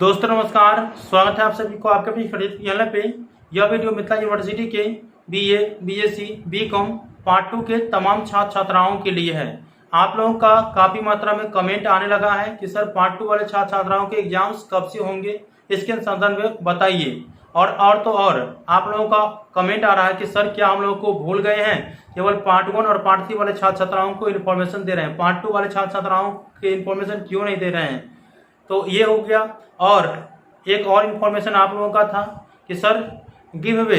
दोस्तों नमस्कार, स्वागत है आप सभी को आपके अपनी चैनल पे। यह वीडियो मिथिला यूनिवर्सिटी के बीए, बीएससी, बीकॉम पार्ट 2 के तमाम छात्र छात्राओं के लिए है। आप लोगों का काफी मात्रा में कमेंट आने लगा है कि सर पार्ट 2 वाले छात्र छात्राओं के एग्जाम्स कब से होंगे, इसके संदर्भ में बताइए। और तो और आप लोगों का कमेंट आ रहा है कि सर क्या हम लोगों को भूल गए हैं, केवल पार्ट 1 और पार्ट 3 वाले छात्र छात्राओं को इन्फॉर्मेशन दे रहे हैं, पार्ट 2 वाले छात्र छात्राओं के इन्फॉर्मेशन क्यों नहीं दे रहे हैं। तो ये हो गया। और एक और इन्फॉर्मेशन आप लोगों का था कि सर गिव अवे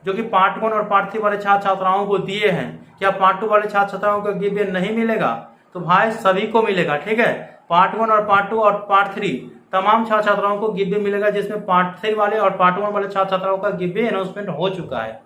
जो कि पार्ट 1 और पार्ट 3 वाले छात्र छात्राओं को दिए हैं, क्या पार्ट 2 वाले छात्र छात्राओं को गिव अवे नहीं मिलेगा? तो भाई सभी को मिलेगा, ठीक है। पार्ट 1 और पार्ट 2 और पार्ट 3 तमाम छात्र छात्राओं को गिव अवे मिलेगा, जिसमें पार्ट 3 वाले और पार्ट 1 वाले छात्र छात्राओं का गिव अवे अनाउंसमेंट हो चुका है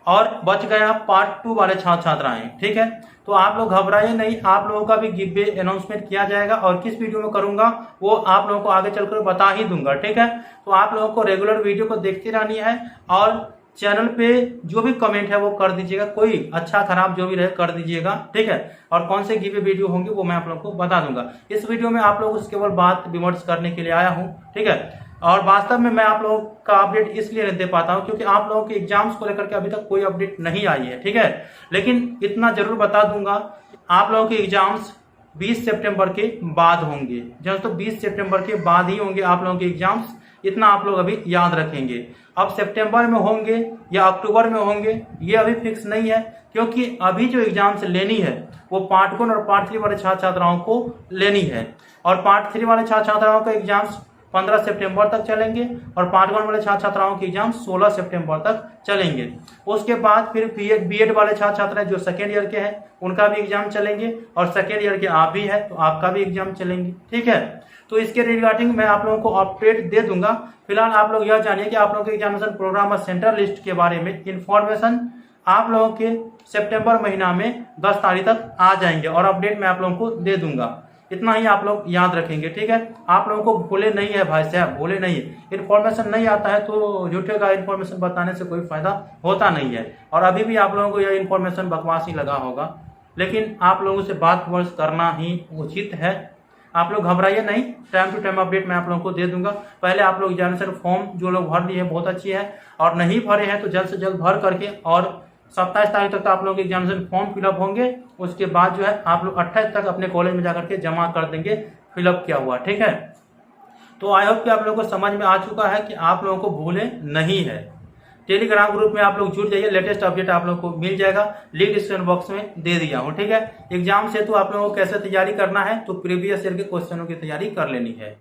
और बच गया पार्ट 2 वाले छात्र छात्राएं, ठीक है। तो आप लोग घबराइए नहीं, आप लोगों का भी गिव अवे अनाउंसमेंट किया जाएगा और किस वीडियो में करूंगा वो आप लोगों को आगे चलकर बता ही दूंगा, ठीक है। तो आप लोगों को रेगुलर वीडियो को देखती रहनी है और चैनल पे जो भी कमेंट है वो कर दीजिएगा, कोई अच्छा खराब जो भी रहे कर दीजिएगा, ठीक है। और कौन से गिव अवे वीडियो होंगे वो मैं आप लोगों को बता दूंगा। इस वीडियो में आप लोगों से केवल बात विमर्श करने के लिए आया हूँ, ठीक है। और वास्तव में मैं आप लोगों का अपडेट इसलिए नहीं दे पाता हूं क्योंकि आप लोगों के एग्जाम्स को लेकर के अभी तक कोई अपडेट नहीं आई है, ठीक है। लेकिन इतना जरूर बता दूंगा, आप लोगों के एग्जाम्स 20 सितंबर के बाद होंगे। तो 20 सितंबर के बाद ही होंगे आप लोगों के एग्जाम्स, इतना आप लोग अभी याद रखेंगे। अब सितंबर में होंगे या अक्टूबर में होंगे ये अभी फिक्स नहीं है, क्योंकि अभी जो एग्जाम्स लेनी है वो पार्ट 1 और पार्ट 3 वाले छात्र छात्राओं को लेनी है। और पार्ट 3 वाले छात्र छात्राओं का एग्जाम्स 15 सितंबर तक चलेंगे और पार्ट 1 वाले छात्र छात्राओं के एग्जाम 16 सितंबर तक चलेंगे। उसके बाद फिर बीएड वाले छात्र छात्रा जो सेकेंड ईयर के हैं उनका भी एग्जाम चलेंगे और सेकेंड ईयर के आप भी है तो आपका भी एग्जाम चलेंगे, ठीक है। तो इसके रिगार्डिंग मैं आप लोगों को अपडेट दे दूंगा। फिलहाल आप लोग यह जानिए कि आप लोगों के एग्जामिनेशन प्रोग्राम और सेंटर लिस्ट के बारे में इंफॉर्मेशन आप लोगों के सितंबर महीना में 10 तारीख तक आ जाएंगे और अपडेट मैं आप लोगों को दे दूंगा। इतना ही आप लोग याद रखेंगे, ठीक है। आप लोगों को भूले नहीं है भाई साहब, भूले नहीं है। इन्फॉर्मेशन नहीं आता है तो झूठे का इन्फॉर्मेशन बताने से कोई फायदा होता नहीं है। और अभी भी आप लोगों को यह इन्फॉर्मेशन बकवास ही लगा होगा, लेकिन आप लोगों से बात विमर्श करना ही उचित है। आप लोग घबराइए नहीं, टाइम टू टाइम अपडेट मैं आप लोगों को दे दूंगा। पहले आप लोग एग्जामिनेशन फॉर्म जो लोग भर लिए बहुत अच्छी है, और नहीं भरे हैं तो जल्द से जल्द भर करके और 27 तारीख तक आप लोगों के एग्जामिनेशन फॉर्म फिलअप होंगे। उसके बाद जो है आप लोग 28 तक अपने कॉलेज में जाकर के जमा कर देंगे फिलअप किया हुआ, ठीक है। तो आई होप कि आप लोगों को समझ में आ चुका है कि आप लोगों को भूले नहीं है। टेलीग्राम ग्रुप में आप लोग जुड़ जाइए, लेटेस्ट अपडेट आप लोगों को मिल जाएगा, लिंक डिस्क्रिप्शन बॉक्स में दे दिया हूँ, ठीक है। एग्जाम से तो आप लोगों को कैसे तैयारी करना है तो प्रीवियस ईयर के क्वेश्चनों की तैयारी कर लेनी है।